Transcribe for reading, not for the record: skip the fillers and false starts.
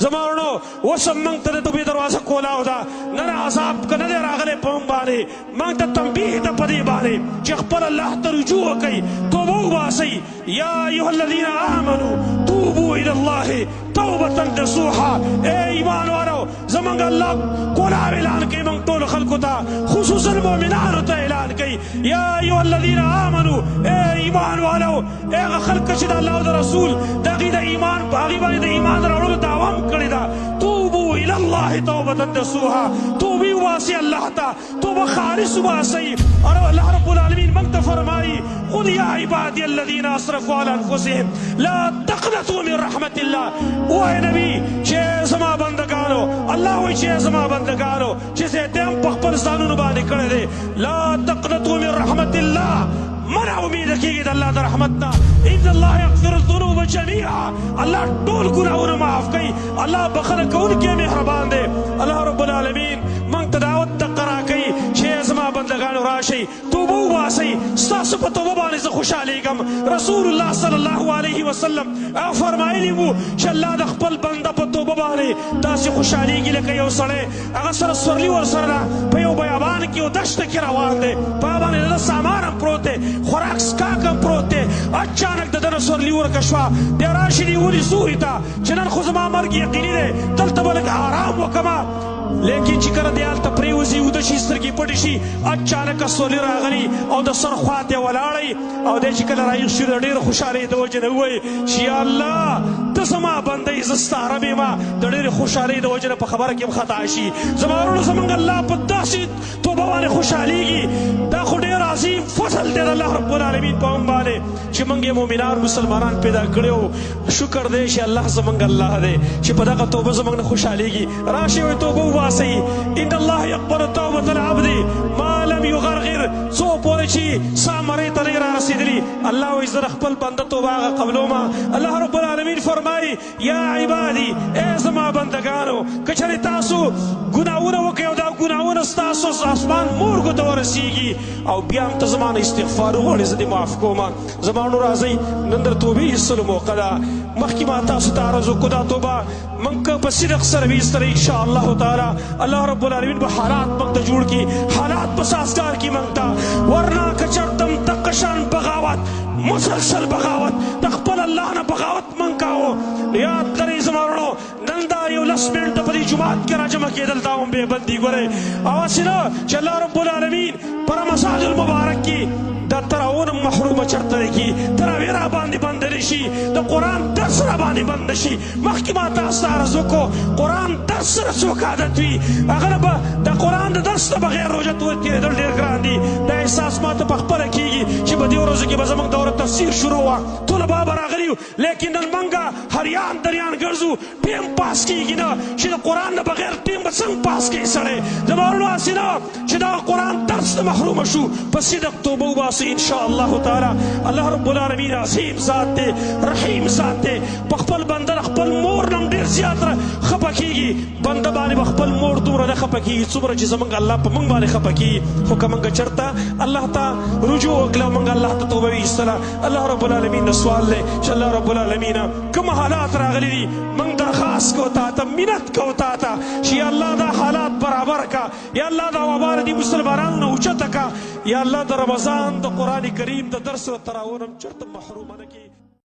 زمانو وسم منگ تا توبې دروازه کولاو دا نن عذاب که نه دی راغلی په موږ باندې موږ ته تنبیه ده په دې باندې چې خپل الله ته رجوع وکئ توبه وباسئ یا ایها الذین آمنوا توبوا الى الله توبة نصوحا اے ایمان والو زمانگ اللہ قرآن اعلان کی منگ طول خلقو تا خصوصا المؤمنانو تا اعلان کی یا ایوہ الذین آمنو اے ایمان والو اے خلق چی دا اللہ دا رسول دا غی دا ایمان باغی بانی دا ایمان راولو دعوام کردی دا توبو الاللہ توبة نصوحا توبی واسی اللہ تا توبہ خالص واسی اور اللہ رب العالمین منگ تا فرمائی قل یا عبادی الذین اسرفوا على انفسهم لا تقنطوا من رحمت اللہ اوہ نبی چھے زما بندگانو اللہ ہوئی چھے زما بندگانو چھے تیم پخپل زانو نبانی کردے لا تقنطوا من رحمت اللہ منع امید کی دا اللہ دا رحمتنا ان اللہ یغفر الذنوب جميعا اللہ ٹول گناہوں معاف کئی اللہ بخل کون کے مہربان دے اللہ رب العالمین منگ تداوت تقرا کئی چھے زما بندگانو راشی توبو واسی ستاسو پا توبہ بانی سے خوشحالی گم رسول اللہ صلی اللہ علیہ وسلم فرمائی لیمو چھ اللہ دا خپل بندہ پا توبہ بانی تاسی خوشحالی کی لکے یو سڑے اغسر سرلی ورسرنا پیو بیابان کیو دشت کی روان دے پابانی دا سامانم پروتے خوراک سکاکم پروتے اچانک ددن سرلی ورکشوا دیراشی دیولی سوری تا چنن خوزما مرگ یقینی دے تلتبلک آرام وکما لیکن چکر دیال تا پریوزی او دا شیستر کی پڑی شی اچانک سولی راغلی او دا سر خواتے ولاڑی او دے چکر رائق شو دا دیر خوشحالی دا وجن ہوئی چی اللہ تسما بندی زستا ربی ما دا دیر خوشحالی دا وجن پا خبر کم خطا شی زمانون زمانگ اللہ پا داسی تو بوان خوشحالی گی دا خودیر عظیم فضل دے اللہ رب العالمین پا ہم بانے چی منگی مومنان مسلمانان پیدا کریو شکر دے شی اللہ زمانگ اللہ دے چی پا دا توبہ زمانگ خوشحالی گی راشی ہوئی توبہ واسی ان اللہ یقبل توبت العبد ما لم یغرغر سو پوری چی سامری تنیر رسیدلی اللہ و ازر اخبل بند توبہ آغا قبلو ما اللہ رب العالمین فرمائی یا عبادی اے زما بندگانو کچھلی تاسو گناہونا وکیو دا گناہونا استاسو آسمان مورگو دورسیگی او بیام تا زمان استغفارو غوڑی زدی معاف کو ما زمانو رازی نندر توبی حصلو موقع دا مخی ما تاسو تارزو کدا توبہ منکا بصدق سرویس تر انشاءاللہ تعالی اللہ رب العالمین با حالات منگتا جوڑ کی حالات بسازگار کی منگتا ورنہ کچرتم تقشان بغاوت مسلسل بغاوت تقبل اللہ نا بغاوت منگاو یاد کری زمانو نندا یو لس منٹ پدی جماعت کرا جمع کی دلتا ہوں بے بندی گورے آواسینا چا اللہ رب العالمین پر مساجد المبارک کی دا تراون محروم چرتا کی تراویرہ باندی بندنشی دا قرآن درس را باندی بندشی محکمات آستارزو کو قرآن درس رسوک عادت وی اغلبا دا قرآن دا درس دا بغیر روجت ہوئی تیرے دل دیر گراندی دا احساس ماتا پخپل کی گی چی با دیو روزو کی بزمانگ دور تفسیر شروع ہوا طلبا براغلیو لیکن دن منگا ہریان دریان گرزو ٹیم پاس کی گی نا چی دا قرآن دا بغیر ٹیم بسنگ پاس کی سڑے زمارو آسی نا چی دا قرآن درس دا محروم شو پس صدق توبو باسی انشاءاللہ تعالی اللہ رب العالمین عظیم ذات دے رحیم ذات دے بخپل بندر اخپل مور نم دیر زیادر خپا کی گی بندہ بانی بخپل مور دور دے خپا کی گی صبر چیزا منگا اللہ پا منگ بانی خپا کی حکم منگا چرتا اللہ تا رجوع اکلا منگا اللہ تا توبہ بھی صلاح اللہ رب العالمین نسوال لے چا اللہ رب العالمین کم حالات راغلی دی منگ درخواست کو تا منت کو تا شی اللہ دا حالات برابر کا یا اللہ دا وبار دی مسلمانان نا اچتا کا یا اللہ دا رمضان دا قرآن کریم دا درس و تراونم چرت محروم نکی